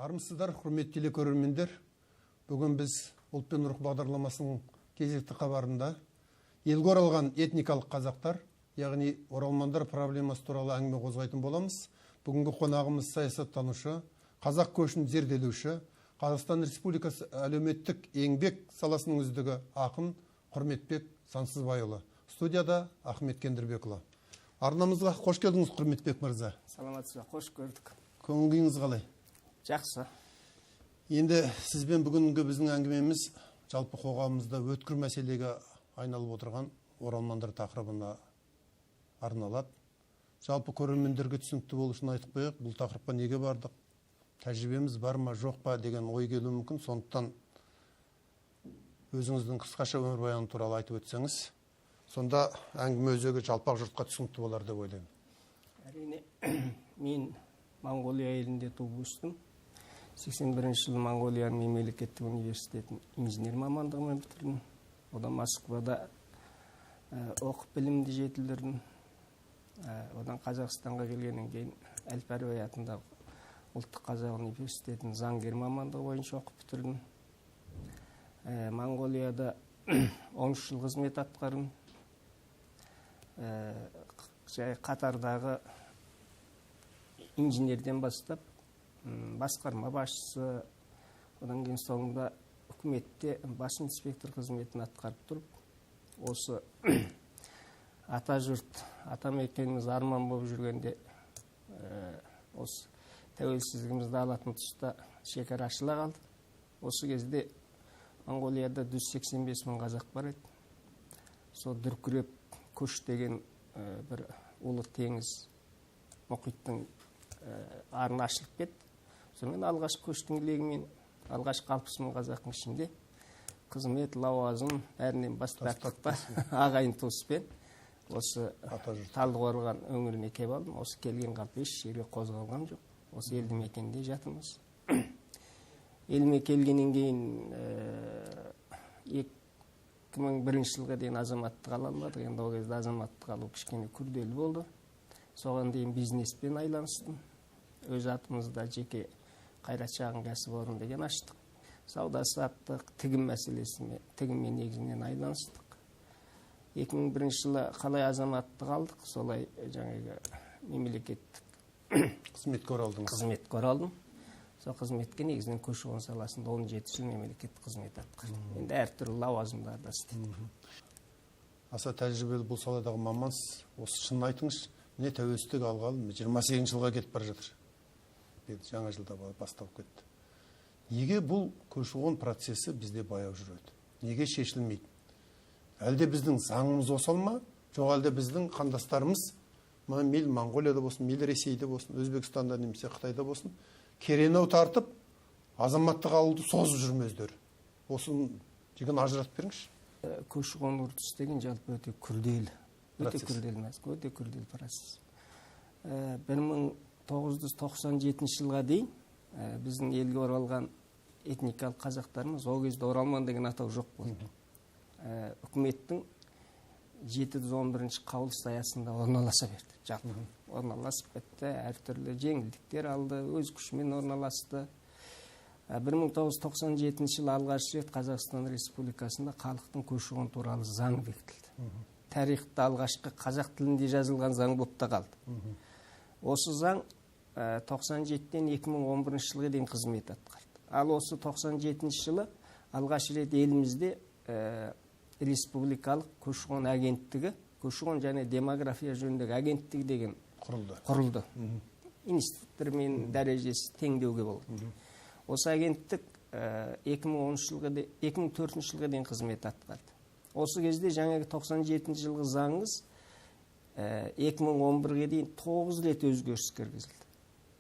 Армысыздар, құрметті телекөрермендер. Бүгін біз ұлт пен рух бағдарламасының кезекті хабарында елге оралған этникалық қазақтар, яғни оралмандар проблемасы туралы әңгіме қозғайтын боламыз. Бүгінгі қонағымыз саясаттанушы, қазақ көшін зерделеуші, Қазақстан Республикасы әлеуметтік еңбек саласының үздігі ақын Құрметбек Сансызбайұлы. Студияда Ахмет Кендірбекұлы. Арнамызға қош келдіңіз, Құрметбек мырза. Саламатсыз, қош көрдік. Көңіл күйіңіз қалай? Жақсы. Енді сізбен бүгінгі біздің әңгімеміз жалпы қоғамымызда өткір мәселеге айналып отырған оралмандар тақырыбына арналады. Жалпы көрермендерге түсінікті болу үшін айтып қояйық, бұл тақырыпқа неге бардық, тәжірибеміз бар ма жоқ па деген ой келуі мүмкін. Сондықтан өзіңіздің қысқаша өмірбаяны туралы айтып өтсеңіз, сонда әңгіме өзегі жалпақ жұртқа түсінікті болар деп ойлаймын. Әрине, мен Монғолия елінде туып өстім. 81 жылы Монғолияның мемлекеттік университетін инженер мамандығымен бітірдім. Одан Москвада оқып білімді жетілдірдім. Одан Қазақстанға келгеннен кейін Әл-Фараби атындағы ұлттық қазақ университетін заңгер мамандығы бойынша оқып бітірдім. Монғолияда 13 жыл қызмет атқардым. Қатардағы инженерден бастап басқарма басшысы, одан кейін соңында үкіметте бас инспектор қызметін атқарып тұрып, осы ата жұрт, ата мекеніміз арман болып жүргенде осы тәуелсіздігімізді алатын тұста шекара ашыла қалды. Осы кезде Монғолияда 185 мың қазақ бар еді. Сол дүркіреп көш деген бір ұлы теңіз мұхиттың арны ашылып кетті. Сонымен алғаш көштің легімен, алғаш 60 мың қазақтың ішінде қызмет, лауазым бәрінен бас тарттықта ағайын туыспен осы Талдықорған өңіріне келіп алдым. Осы келген қалпы еш жерге қозғалғам жоқ. Осы елді мекенде жатырмыз. Еліме келгеннен кейін 2001 жылға дейін азаматтық ала алмадық. Енді ол кезде азаматтық алу кішкене күрделі болды. Соған дейін бизнеспен айланыстым. Өз атымызда жеке қайрат шағын кәсіпорын деген аштық. Сауда саттық, тігін мәселесімен, тігінмен негізінен айланыстық. 2001 жылы қалай азаматтық алдық, солай жаңағы мемлекеттік қызметке оралдым. Сол қызметке негізінен көші-қон саласында 17 жыл мемлекеттік қызмет атқардым. Енді әртүрлі лауазымдарда істедім. Аса тәжірибелі бұл саладағы мамансыз. Осы шынын айтыңыз, міне тәуелсіздік алғалы 28 жылға кетіп бара жатыр. Жаңа жылда басталып кетті. Неге бұл көші-қон процесі бізде баяу жүреді? Неге шешілмейді? Әлде біздің заңымыз осал ма? Жоқ, әлде біздің қандастарымыз, мейлі Монғолияда болсын, мейлі Ресейде болсын, Өзбекстанда немесе Қытайда болсын, керенау тартып, азаматтық алуды созып жүрмездер. Осын деген ажыратып беріңізші. Көші-қон үрдісі деген жалпы өте күрделі. Өте күрделі процесс. 1997 жылға дейін біздің елге оралған этникалық қазақтарымыз, ол кезде оралман деген атау жоқ болды. Үкіметтің 711 қаулысы аясында орналаса берді. Жалпы орналасып кетті, әртүрлі жеңілдіктер алды, өз күшімен орналасты. 1997 жылы алғаш рет Қазақстан Республикасында халықтың көші-қон туралы заң бекітілді. Тарихта алғашқы қазақ тілінде жазылған заң болып та қалды. Осы заң 97-тен 2011 жылға дейін қызмет атқарды. Ал осы 97 жылы алғаш рет елімізде республикалық көші-қон агенттігі, көші-қон және демография жөніндегі агенттігі деген құрылды. Институттармен дәрежесі теңдеуге болды. Осы агенттік 2004 жылға дейін қызмет атқарды. Осы кезде жаңағы 97 жылғы заңыңыз 2011-ге дейін 9 рет өзгеріс кіргізілді.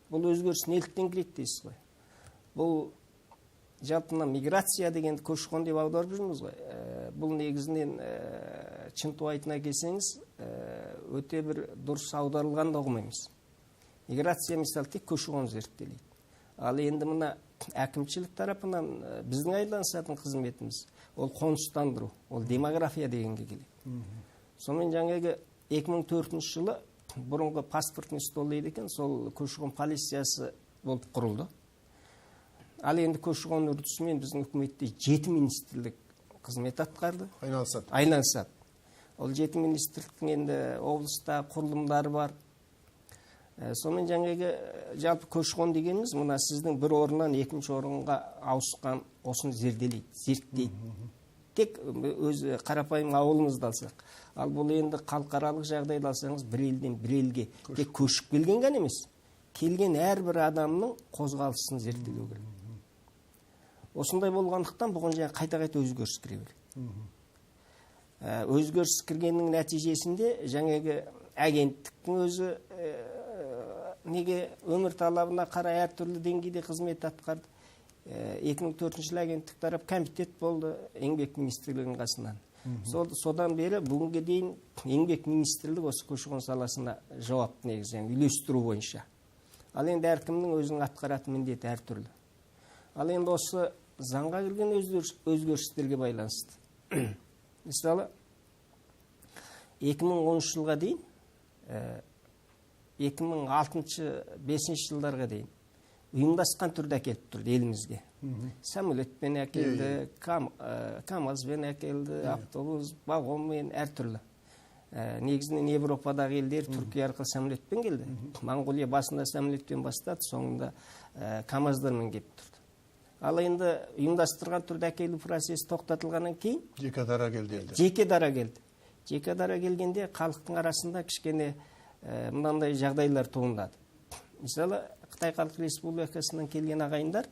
Бұл өзгеріс неліктен кіреді дейсіз ғой? Бұл жалпына миграция деген көші-қон деп аударып жүрміз ғой. Бұл негізінен шынтуайтына келсеңіз, өте бір дұрыс аударылған да ұғымаймыз. Миграция мысалы тек көші-қон зерттелейді. Ал енді мына әкімшілік тарапынан біздің айланысатын қызметіміз ол қоныстандыру, ол демография дегенге келеді. Сонымен жаңағы 2004 жылы бұрынғы паспортный стол дейді екен, сол көші-қон полициясы болып құрылды. Ал енді көші-қон үрдісімен біздің үкіметте 7 министрлік қызмет атқарды. Айналысады. Ол 7 министрліктің енді облыста құрылымдары бар. Сонымен жаңағы жалпы көші-қон дегеніміз, мына сіздің бір орыннан екінші орынға ауысқан осыны зерттейді. Тек өз қарапайым ауылымызды алсақ. Ал бұл енді халықаралық жағдайды алсаңыз, бір елден бір елге тек көшіп келген ғана емес, келген әрбір адамның қозғалысын зерттелу керек. Осындай болғандықтан бұған жаңа қайта-қайта өзгеріс кіре береді. Өзгеріс кіргеннің нәтижесінде жаңағы агенттіктің өзі неге өмір талабына қарай әртүрлі деңгейде қызмет атқарды. 2004 жылы агенттік тарап комитет болды еңбек министрлігінің қасынан. Содан бері бүгінге дейін еңбек министрлігі осы көші-қон саласына жауапты негізі, үйлестіру бойынша. Ал енді әркімнің өзінің атқаратын міндеті әртүрлі. Ал енді осы заңға кірген өзгерістерге байланысты. Мысалы, 2013 жылға дейін 2006-5 жылдарға дейін ұйымдасқан түрде әкеліп тұрды елімізге. Самолетпен әкелді, КамАЗбен әкелді, автобус, вагонмен әртүрлі. Негізінен Европадағы елдер Түркия арқылы самолетпен келді. Моңғолия басында самолетпен бастады, соңында КамАЗдармен келіп тұрды. Ал енді ұйымдастырған түрде әкелу процесі тоқтатылғаннан кейін жеке дара келді. Жеке дара келгенде халықтың арасында кішкене мынандай жағдайлар туындады. Мысалы, Қытай Халық Республикасынан келген ағайындар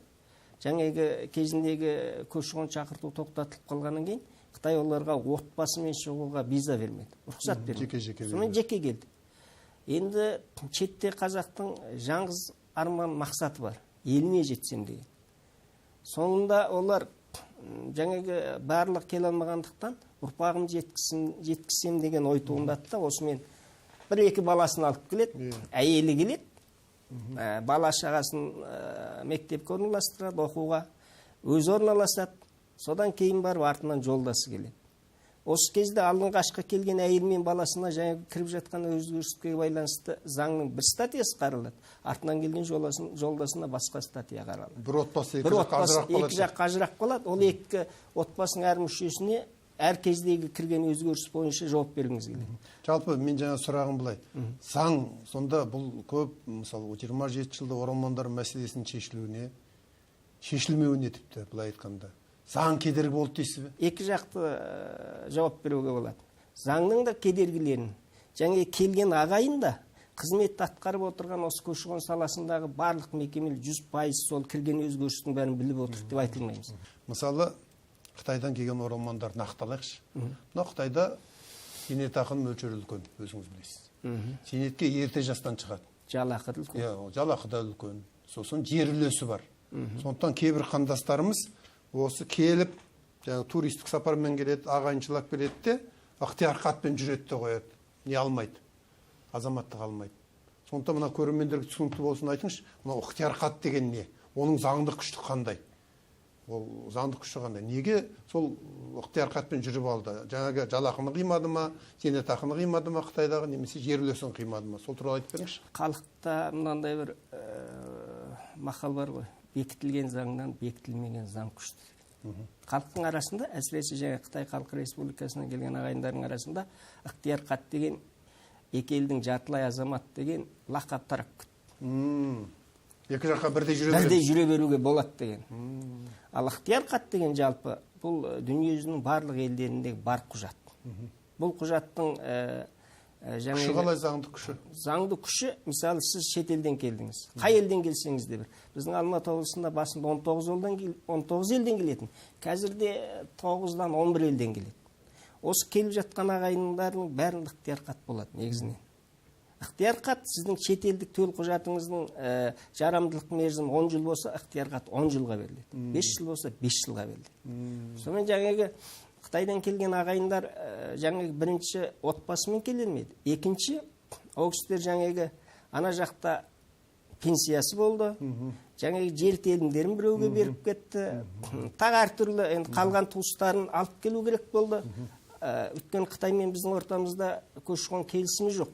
жаңағы кезіндегі көші-қон шақырту тоқтатылып қалғаннан кейін Қытай оларға отбасымен шығуға виза бермеді, рұқсат бермеді. Сонымен жеке келді. Енді шетте қазақтың жаңғыз арман мақсаты бар, еліне жетсем деген. Соңында олар жаңағы барлық келе алмағандықтан ұрпағым жеткізсем деген ой туындады да, осымен бір-екі баласын алып келеді, әйелі келеді, бала шағасын мектепке орналастырады, оқуға, өзі орналасады, содан кейін барып артынан жолдасы келеді. Осы кезде алғашқы келген әйел мен баласына жаңа кіріп жатқан өзгеріске байланысты заңның бір статьясы қаралады, артынан келген жолдасына басқа статья қаралады. Бір отбасы екі жақ ажырап қалады. Ол екі отбасының әр мүшесіне әр кездегі кірген өзгеріс бойынша жауап бергіңіз келеді. Жалпы мен жаңа сұрағым былай. Заң сонда бұл көп, мысалы 27 жылда оралмандар мәселесінің шешілмеуіне тіпті былай айтқанда заң кедергі болды дейсіз бе? Екі жақты жауап беруге болады. Заңның да кедергілерін, және келген ағайын да қызмет атқарып отырған осы көші-қон саласындағы барлық мекемелер 100% сол кірген өзгерістің бәрін біліп отыр деп айтылмаймыз. Мысалы, Қытайдан келген оралмандар нақтылайықшы. Мына Қытайда зейнетақының мөлшері үлкен, өзіңіз білесіз. Зейнетке ерте жастан шығады. Жалақы да үлкен. Жалақы да үлкен. Сосын жер үлесі бар. Сондықтан кейбір қандастарымыз осы келіп, туристік сапармен келеді, ағайыншылап келеді де, ықтияр хатпен жүреді де қояды. Не алмайды? Азаматтық алмайды. Сондықтан мына көрермендерге түсінікті болсын айтыңызшы, мына ықтияр хат деген не? Оның заңдық күші қандай? Ол заңдық күші қандай? Неге сол ықтияр хатпен жүріп алды? Жаңағы жалақыны қимады ма, зейнетақыны қимады ма Қытайдағы, немесе жер үлесін қимады ма? Сол туралы айтып беріңізші. Халықта мынандай бір мақал бар ғой. Бекітілген заңнан бекітілмеген заң күшті. Халықтың арасында, әсіресе жаңа Қытай Халық Республикасынан келген ағайындардың арасында ықтияр хат деген екі елдің жартылай азамат деген лақап тарап кетті. Екі жаққа бірдей жүре беруге болады деген. Ал ықтияр хат деген жалпы бұл дүниежүзінің барлық елдеріндегі бар құжат. Бұл құжаттың күші қалай, заңды күші? Заңды күші, мысалы сіз шетелден келдіңіз. Қай елден келсеңіз де бір. Біздің Алматы облысында басында 19 елден келетін. Қазірде 9-дан 11 елден келеді. Осы келіп жатқан ағайындардың бәрін ықтияр хат болады негізінен. Ықтияр хат сіздің шетелдік төл құжатыңыздың жарамдылық мерзімі 10 жыл болса, ықтияр хат 10 жылға беріледі. 5 жыл болса, 5 жылға беріледі. Сонымен жаңағы Қытайдан келген ағайындар жаңағы бірінші отбасымен келмеді. Екінші, ол кісілер жаңағы ана жақта пенсиясы болды. Жаңағы жер телімдерін біреуге беріп кетті. Тағы әртүрлі қалған туыстарын алып келу керек болды. Өйткені Қытаймен біздің ортамызда көші-қон келісімі жоқ.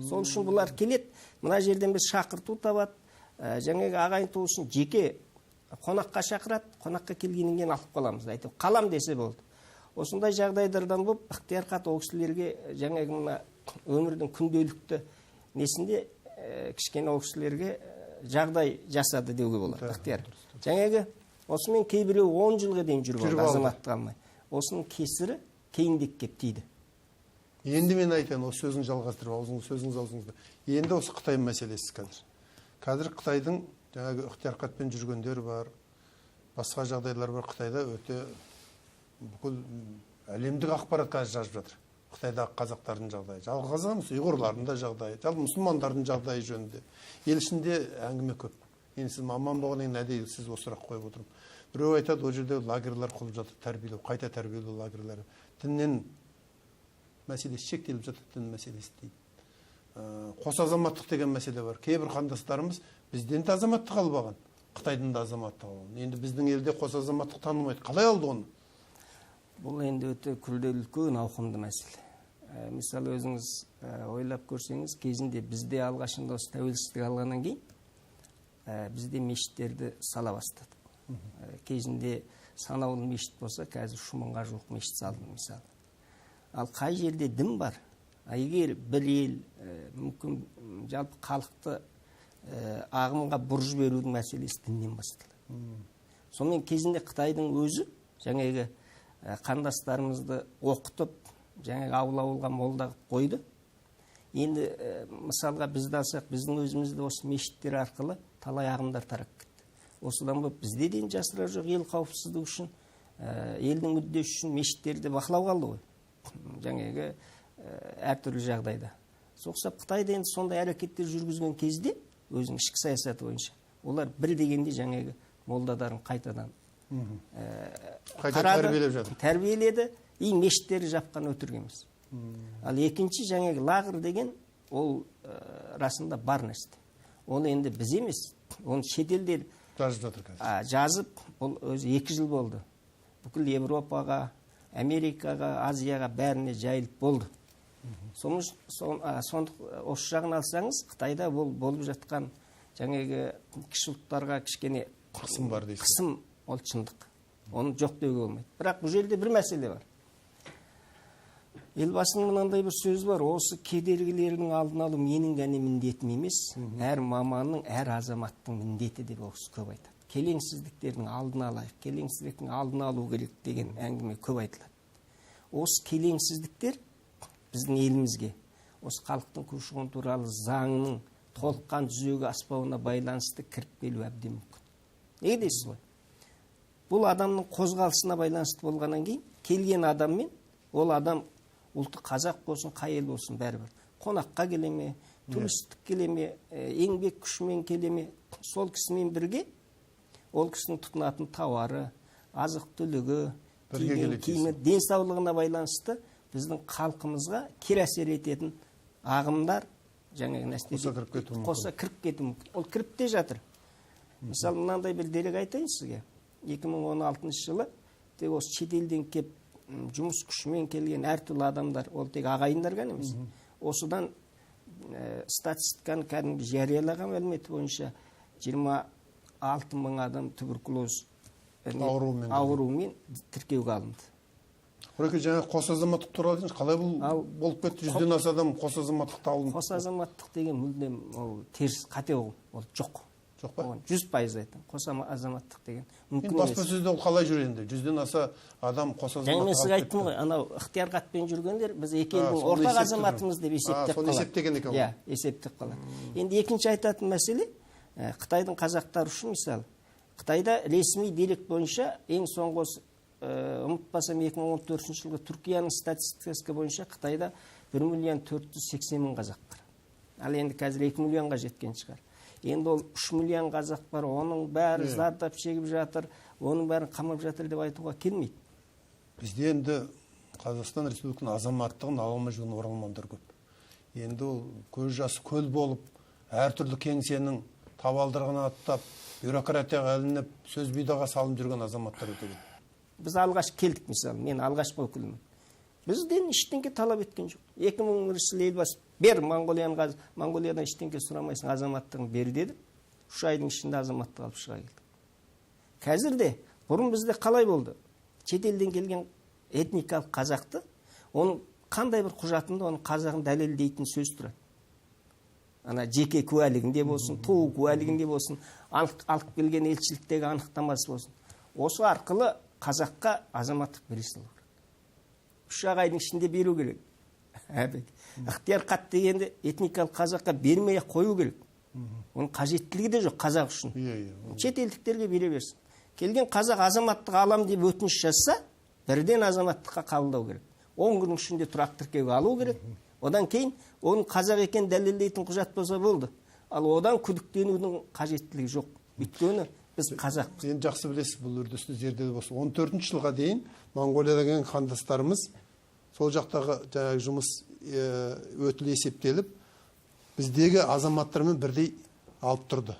Сол үшін бұлар келеді, мына жерден біз шақырту табады, жаңағы ағайын туысын жеке қонаққа шақырады, қонаққа келгеннен кейін алып қаламыз. Айтып, қалам десе болды. Осындай жағдайлардан болып, ықтиярқат ол кісілерге жаңағы мына өмірдің күнделікті несінде кішкене ол кісілерге жағдай жасады деуге болады. Ықтияр. Жаңағы осымен кейбіреу 10 жылға дейін жүріп алды, азаматтық алмай. Осының кесірі кейіндеп кеп тиді. Енді мен айтайын, осы сөзіңізді жалғастырып, сөзіңізді. Енді осы Қытай мәселесі қазір. Қазір Қытайдың жаңағы ықтиярқатпен жүргендер бар, басқа жағдайлар бар. Қытайда өте бүкіл әлемдік ақпарат қазір жазып жатыр. Қытайдағы қазақтардың жағдайы, жалғыз емес, ұйғырлардың да жағдайы, жалпы мұсылмандардың жағдайы жөнінде. Ел ішінде әңгіме көп. Енді сіз маман болғаннан кейін әдейі сіз осы сұрақ қойып отырмын. Біреу айтады, ол жерде лагерлер құрылып жатыр, тәрбиелеу, қайта тәрбиелеу лагерлері. Діннен мәселесі шектеліп жатыр, дін мәселесі дейді. Қос азаматтық деген мәселе бар. Кейбір қандастарымыз бізден де азаматтық алып алған, Қытайдың да азаматтық алған. Енді біздің елде қос азаматтық танылмайды. Қалай алды оны? Бұл енді өте күрделі, үлкен ауқымды мәселе. Мысалы өзіңіз ойлап көрсеңіз, кезінде бізде алғашында осы тәуелсіздік алғаннан кейін бізде мешіттерді сала бастадық. Кезінде санаулы мешіт болса, қазір 1000-ға жуық мешіт салды мысалы. Ал қай жерде дін бар, егер бір ел мүмкін жалпы халықты ағымға бұрып жіберудің мәселесі діннен басталады. Сонымен кезінде Қытайдың өзі жаңағы қандастарымызды оқытып, жаңағы ауыл-ауылға молда қойды. Енді мысалға бізді алсақ, біздің өзімізді осы мешіттер арқылы талай ағымдар тарап кетті. Осыдан болып бізде дейін жасырар жоқ, ел қауіпсіздігі үшін, елдің мүддесі үшін мешіттерді бақылауға алды ғой. Жаңағы әртүрлі жағдайда. Соқсап Қытайда енді сондай әрекеттер жүргізген кезде өзінің ішкі саясаты бойынша олар бір дегенде жаңағы молдадарын қайтадан тәрбиеледі, и мешіттерді жапқан өтірік емес. Ал екінші жаңағы лагер деген ол расында бар нәрсе. Оны енді біз емес, оны шетелдер жазып жатыр қазір. Жазып, ол өзі 2 жыл болды. Бүкіл Европаға, Америкаға, Азияға бәріне жайылып болды. Осы жағын алсаңыз, Қытайда болып жатқан жаңағы кіші ұлттарға кішкене қысым бар дейсіз. Қысым ол шындық. Оны жоқ деуге болмайды. Бірақ бұл жерде бір мәселе бар. Елбасының мынандай бір сөзі бар, осы кедергілердің алдын алу менің ғана міндетім емес, әр маманның, әр азаматтың міндеті деп осы көп айтады. Келеңсіздіктердің алдын алайық, келеңсіздіктің алдын алу керек деген әңгіме көп айтылады. Осы келеңсіздіктер біздің елімізге, осы халықтың көші-қон туралы заңның толыққан жүзеге аспауына байланысты кіріп келу әбден мүмкін. Неге дейсіз ғой? Бұл адамның қозғалысына байланысты болғаннан кейін, келген адаммен, ол адам ұлты қазақ болсын, қай ел болсын, бәрібір. Қонаққа келе ме, туристік келе ме, еңбек күшімен келе ме, сол кісімен бірге, ол кісінің тұтынатын тауары, азық-түлігі, киімі, денсаулығына байланысты біздің халқымызға кері әсер ететін ағымдар, жаңағы нәрселер қоса кіріп кету мүмкін. Ол кіріп те жатыр. Мысалы, мынандай бір дерек айтайын сізге. 2016 жылы тек осы шетелден кеп жұмыс күшімен келген әртүрлі адамдар, ол тек ағайындар ғана емес. Осыдан статистиканы кәдімгі жариялаған мәліметі бойынша 26 мың адам туберкулез ауруымен тіркеуге алынды. Құреке, жаңа қос азаматтық туралы айтыңыз, қалай бұл болып кетті? 100-ден аса адам қос азаматтықта алынды. Қос азаматтық деген мүлдем теріс, қате ол жоқ. Жоқ па? 100% айтам. Қос азаматтық деген мүмкін емес. Баспасөзде ол қалай жүр енді? 100-ден аса адам қос азаматтық. Жаңа мен сізге айттым ғой, анау ықтиярқатпен жүргендер біз екі елдің ортақ азаматымыз деп есептеп қалады. Соны есептеген екен. Иә, есептеп қалады. Енді екінші айтатын мәселе, Қытайдың қазақтары үшін мысалы, Қытайда ресми дерек бойынша ең соңғы ұмытпасам 2014 жылғы Түркияның статистикасы бойынша Қытайда 1.480.000 қазақ бар. Ал енді қазір 2 миллионға жеткен шығар. Енді ол 3 миллион қазақ бар, оның бәрі зардап шегіп жатыр, оның бәрін қамап жатыр деп айтуға келмейді. Бізде енді Қазақстан Республикасының азаматтығын ала алмай жүрген оралмандар көп. Енді ол көз жасы көл болып, әртүрлі кеңсенің табалдырығына аттап, бюрократияға ілініп, сөз бидаға салынып жүрген азаматтар өте көп. Біз алғаш келдік, мысалы, мен алғашқы өкілімін. Бізден ештеңке талап еткен жоқ. 2000 жылы елбасы бер Монғолиядан ештеңке сұрамайсың, азаматтығын бер деді. 3 айдың ішінде азаматтық алып шыға келді. Қазірде бұрын бізде қалай болды? Шетелден келген этникалық қазақты, оның қандай бір құжатында оның қазағын дәлелдейтін сөз тұрады. Ана жеке куәлігінде болсын, туу куәлігінде болсын, алып келген елшіліктегі анықтамасы болсын. Осы арқылы қазаққа азаматтық бере салу керек. 3 айдың ішінде беру керек. Ықтияр хат дегенде этникалық қазаққа бермей қою керек. Оның қажеттілігі де жоқ қазақ үшін. Шетелдіктерге бере берсін. Келген қазақ азаматтық алам деп өтініш жазса, бірден азаматтыққа қабылдау керек. 10 күннің ішінде тұрақты тіркеуге алу керек. Одан кейін оның қазақ екен дәлелдейтін құжат болса болды. Ал одан күдіктенудің қажеттілігі жоқ. Өйткені біз қазақпыз. Енді жақсы білесіз, бұл үрдісті зерделеп осы 14 жылға дейін Моңғолияда келген қандастарымыз сол жақтағы жұмыс өтілі есептеліп, біздегі азаматтармен бірдей алып тұрды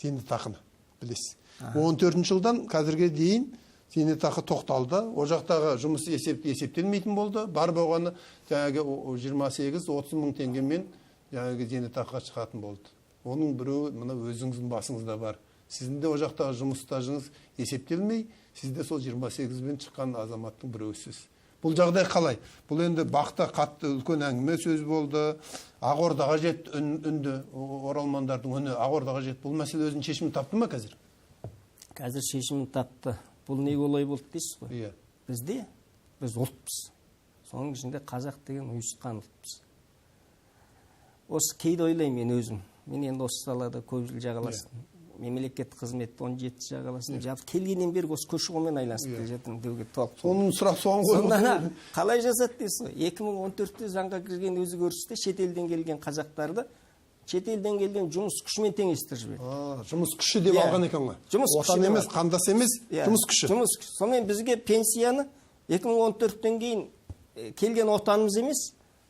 зейнетақыны, білесіз. 14 жылдан қазірге дейін зейнетақы тоқталды. О жақтағы жұмыс есептелмейтін болды. Бар болғаны 28-30 мың теңгемен зейнетақыға шығатын болды. Оның біреуі мына өзіңіздің басыңызда бар. Сіздің де о жақтағы жұмыс стажыңыз есептелмей, сізде сол 28-мен шыққан азаматтың біреусіз. Бұл жағдай қалай? Бұл енді бақта қатты үлкен әңгіме сөз болды. Ақордаға жет үнді, оралмандардың үні Ақордаға жет. Бұл мәселе өзінің шешімін тапты ма қазір? Қазір шешімін тапты. Бұл не олай болды дейсіз ғой? Біз ұлтпыз. Соның ішінде қазақ деген ұйысқан ұлтпыз. Осы кейде ойлаймын мен өзім. Мен енді осы салада көп жыл жағаластым. Мемлекеттік қызметті 17 жағаластым. Жалпы келгеннен бері осы көші-қонмен айланысып келе жатырмын деуге толық. Соның сұрақ соған қойып. Сонда қалай жасады дейсіз ғой? 2014-те заңға кірген өзгерісте шетелден келген қазақтарды шетелден келген жұмыс күшімен теңестіріп жіберді. Жұмыс күші деп алған екен ғой. Отан емес, қандас емес, жұмыс күші. Жұмыс күші. Сонымен бізге пенсияны 2014-тен кейін келген отанымыз емес,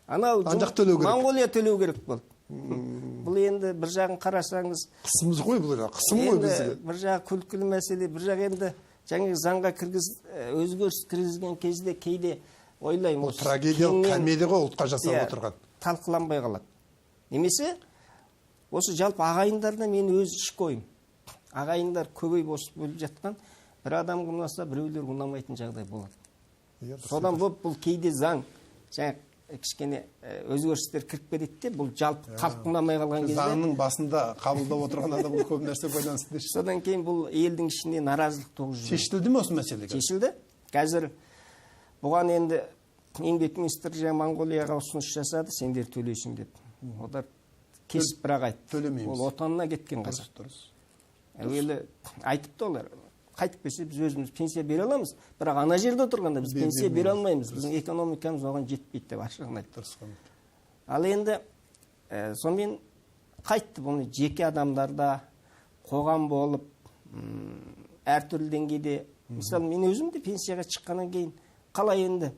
анау Моңғолия төлеу керек болды. Бұл енді бір жағын қарасаңыз, қысымыз ғой бұл, қысым ғой бізге. Бір жағы күлкілі мәселе, бір жағы енді жаңағы заңға өзгеріс кіргізген кезде кейде ойлаймын. Ол трагедиялық комедия ғой ұлтқа жасап отырған. Талқыланбай қалады. Немесе осы жалпы ағайындарда мен өз ішкі ойым. Ағайындар көбейіп осып бөліп жатқан, бір адамға ұнаса, біреулер ұнамайтын жағдай болады. Содан бұл кейде заң, жаңа кішкене өзгерістер кіріп кетеді де, бұл жалпы халық ұнамай қалған кезде. Заңның басында қабылдап отырған адам көп нәрсе байланысты. Содан кейін бұл елдің ішінде наразылық туғызып жүр. Шешілді ме осы мәселе? Шешілді. Қазір бұған енді еңбек министрі жаңа Моңғолияға ұсыныс жасады, сендер төлейсің деп. Олар кесіп бірақ айтты. Төлемейміз. Ол отанына кеткен қазақ. Әуелі айтыпты олар. Қайтып келсе біз өзіміз пенсия бере аламыз, бірақ ана жерде отырғанда біз пенсия бере алмаймыз. Біздің экономикамыз оған жетпейді деп ашығын айтты. Ал енді сонымен қайтты бұны жеке адамдарда қоғам болып әртүрлі деңгейде, мысалы мен өзім де пенсияға шыққаннан кейін қалай енді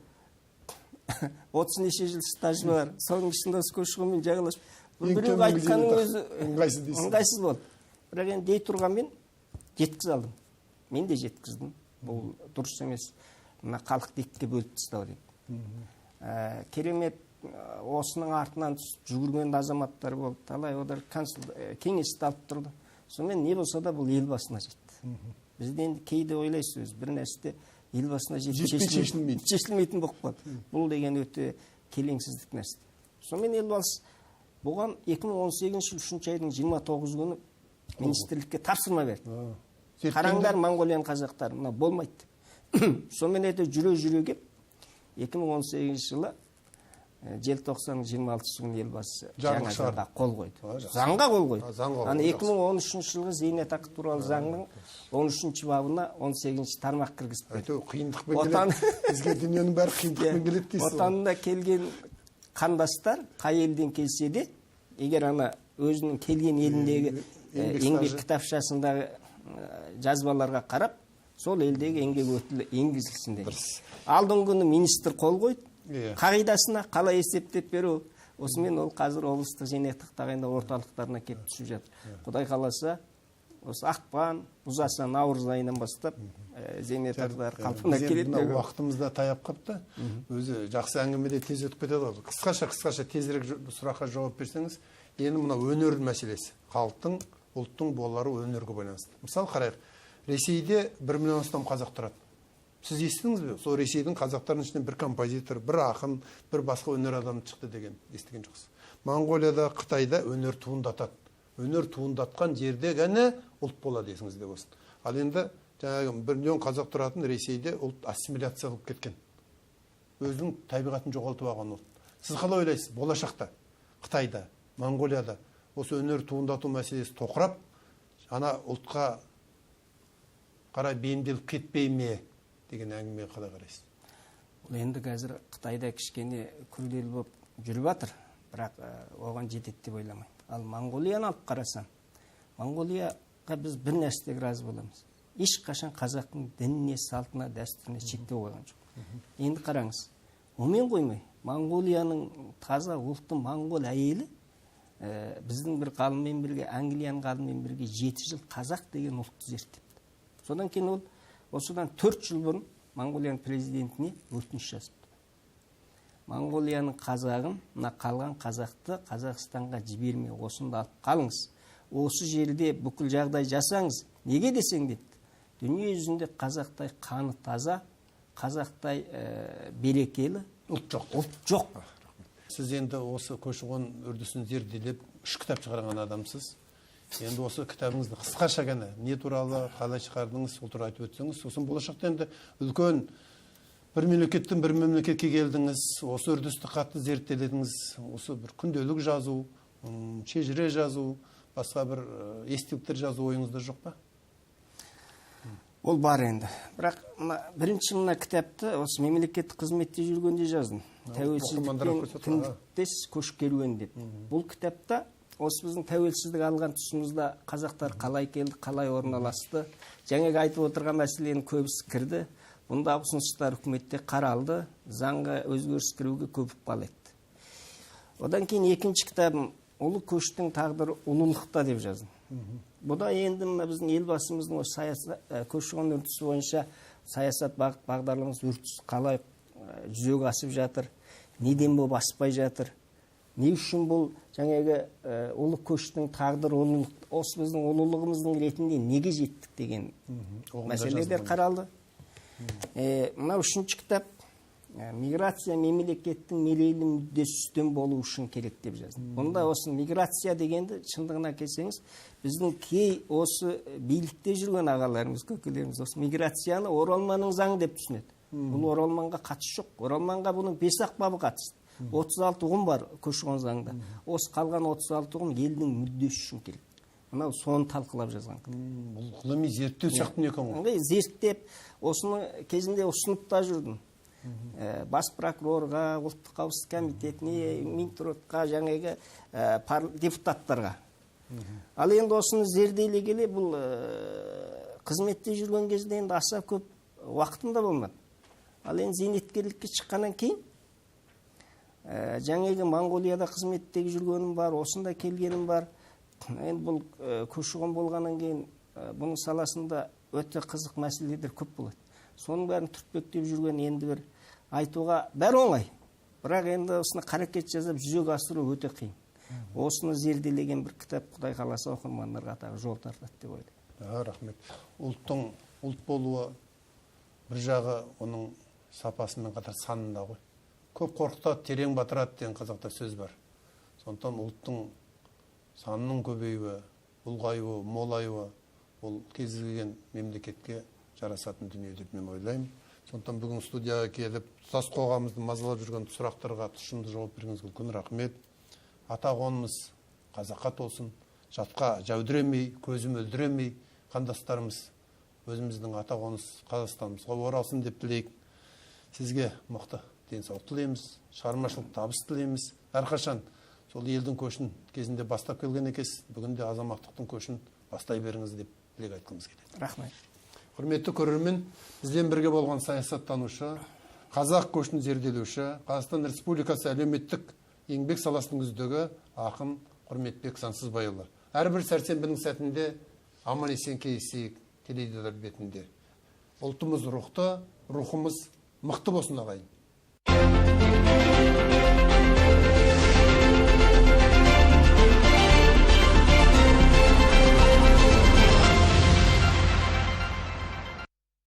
30 неше жыл стаж бар, соның ішінде көші-қонмен жағаласып, біреуге айтқанның өзі ыңғайсыз болды. Бірақ енді дей тұрғанмен жеткізе алдым. Мен де жеткіздім. Бұл дұрыс емес. Мына халықты екіге бөліп тастау деп. Керемет осының артынан жүгірген азаматтар болды. Талай олар кеңесті алып тұрды. Сонымен не болса да бұл елбасына жетті. Бізде енді кейде ойлайсыз, бір нәрсе елбасына шешілмейтін болып қалды. Бұл деген өте келеңсіздік нәрсе. Сонымен елбасы бұған 2018 жыл 3 айдың 29 күні министрлікке тапсырма берді. Қараңдар Моңғолияның қазақтары, мына болмайды. Сонымен әйтеуір жүре кеп 2018 жылы желтоқсанның 26 күні елбасы жаңа заңға қол қойды. Заңға қол қойды. Ана 2013 жылғы зейнетақы туралы заңның 13 бабына 18 тармақ кіргізіп қойды. Қиындықпен келеді. Бізге дүниенің бәрі қиындықпен келеді дейсіз. Отанында келген қандастар қай елден келсе де, егер ана өзінің келген еліндегі еңбек кітапшасындағы жазбаларға қарап, сол елдегі еңбек өтілі енгізілсін дейді. Алдыңғы күні министр қол қойды. Қағидасына қалай есептеп беру, осымен ол қазір облыстық зейнетақы тағайындау орталықтарына келіп түсіп жатыр. Құдай қаласа, осы ақпан, ұзаса наурыз айынан бастап зейнетақылар қалпына келеді. Уақытымызда таяп қапты. Өзі жақсы әңгімеде тез өтіп кетеді. Қысқаша тезірек сұраққа жауап берсеңіз, енді мына өнер мәселесі. Халықтың, ұлттың болары өнерге байланысты. Мысалы қарайық, Ресейде 1 миллион астам қазақ тұрады. Сіз естідіңіз бе? Сол Ресейдің қазақтарының ішінен бір композитор, бір ақын, бір басқа өнер адамы шықты деген естіген жоқсыз. Моңғолияда, Қытайда өнер туындатады. Өнер туындатқан жерде ғана ұлт болады, есіңізде болсын. Ал енді жаңағы 1 миллион қазақ тұратын Ресейде ұлт ассимиляция қылып кеткен. Өзінің табиғатын жоғалтып алған ұлт. Сіз қалай ойлайсыз? Болашақта Қытайда, Моңғолияда осы өнер туындату мәселесі тоқырап, ана ұлтқа қарай бейімделіп кетпей ме деген әңгімеге қалай қарайсыз? Бұл енді қазір Қытайда кішкене күрделі болып жүріп жатыр, бірақ оған жетеді деп ойламаймын. Ал Моңғолияны алып қарасам, Моңғолияға біз бір нәрсеге разы боламыз. Ешқашан қазақтың дініне, салтына, дәстүріне шектеу қойған жоқ. Енді қараңыз, онымен қоймай, Моңғолияның таза ұлты моңғол әйелі біздің бір ғалыммен бірге, Англияның ғалыммен бірге 7 жыл қазақ деген ұлтты зерттепті. Содан кейін ол осыдан 4 жыл бұрын Моңғолияның президентіне өтініш жазыпты. Моңғолияның қазағын, мына қалған қазақты Қазақстанға жібермей, осында алып қалыңыз. Осы жерде бүкіл жағдай жасаңыз. Неге десең депті. Дүние жүзінде қазақтай қаны таза, қазақтай берекелі ұлт жоқ. Ұлт жоқ. Сіз енді осы көші-қон үрдісін зерделеп 3 кітап шығарған адамсыз. Енді осы кітабыңызды қысқаша ғана не туралы қалай шығардыңыз, сол туралы айтып өтсеңіз, сосын болашақта енді үлкен бір мемлекеттен бір мемлекетке келдіңіз, осы үрдісті қатты зерттеледіңіз, осы бір күнделік жазу, шежіре жазу, басқа бір естеліктер жазу ойыңызда жоқ па? Ол бар енді. Бірақ бірінші мына кітапты осы мемлекеттік қызметте жүргенде жаздым. Тәуелсіздіктен тіңдіктес көш керуен деп. Бұл кітапта осы біздің тәуелсіздік алған тұсымызда қазақтар қалай келді, қалай орналасты, жаңағы айтып отырған мәселенің көбісі кірді. Бұнда ұсыныстар үкіметте қаралды, заңға өзгеріс кіруге көп ықпал етті. Одан кейін екінші кітабым ұлы көштің тағдыры ұлылықта деп жаздым. Бұда енді біздің елбасымыздың көші-қон үрдісі бойынша саясат бағдарламамыз үрдісі қалай жүзеге асып жатыр, неден болып аспай жатыр, не үшін бұл жаңағы ұлы көштің тағдыры ұлылық, осы біздің ұлылығымыздың ретінде неге жеттік деген мәселелер қаралды. Мына үшінші кітап миграция мемлекеттің мерейлі мүддесі үстем болу үшін керек деп жаздым. Бұнда осы миграция дегенді шындығына келсеңіз, біздің кей осы билікте жүрген ағаларымыз, көкелеріміз осы миграцияны оралманның заңы деп түсінеді. Бұл оралманға қатысы жоқ. Оралманға бұның 5-ақ бабы қатысты. 36 ұғым бар көші-қон заңында. Осы қалған 36 ұғым елдің мүддесі үшін керек. Мынау соны талқылап жазған. Бұл ғылыми зерттеу сияқты не екен ғой? Зерттеп, осыны кезінде ұсынып та жүрдім. Бас прокурорға, ұлттық қауіпсіздік комитетіне, Минтродқа, жаңағы депутаттарға. Ал енді осыны зерделей келе, бұл қызметте жүрген кезде енді аса көп уақытында болмады. Ал енді зейнеткерлікке шыққаннан кейін, жаңағы Моңғолияда қызметтегі жүргенім бар, осында келгенім бар. Енді бұл көші-қон болғаннан кейін, бұның саласында өте қызық мәселелер көп болады. Соның бәрін түртпектеп жүрген енді бір айтуға бәрі оңай. Бірақ енді осыны қарекет жазып жүзеге асыру өте қиын. Осыны зерделеген бір кітап Құдай қаласа оқырмандарға тағы жол тартады деп ойлаймын. Рахмет. Ұлттың ұлт болуы бір жағы оның сапасымен қатар санында ғой. Көп қорқытады, терең батырады деген қазақта сөз бар. Сондықтан ұлттың санының көбеюі, ұлғаюы, молаюы ол кез келген мемлекетке жарасатын дүние деп мен ойлаймын. Сондықтан бүгін студияға келіп, тұтас қоғамымызды мазалап жүрген сұрақтарға тұшымды жауап бергеніңізге үлкен рахмет. Ата-қонымыз қазаққа толсын, жатқа жәудіремей, көзім өлдіремей, қандастарымыз өзіміздің ата-қоныс Қазақстанымызға оралсын деп тілейік. Сізге мықты денсаулық тілейміз, шығармашылық табыс тілейміз. Әрқашан сол елдің көшін кезінде бастап келген екенсіз, бүгінде азаматтықтың көшін бастай беріңіз деп тілек айтқымыз келеді. Рахмет. Құрметті көрермен, бізден бірге болған саясаттанушы, қазақ көшін зерделеуші, Қазақстан Республикасы әлеуметтік еңбек саласының үздігі ақын Құрметбек Сансызбайұлы. Әрбір сәрсенбінің сәтінде аман-есен кездесейік теледидар бетінде. Ұлтымыз рухты, рухымыз мықты болсын ағайын.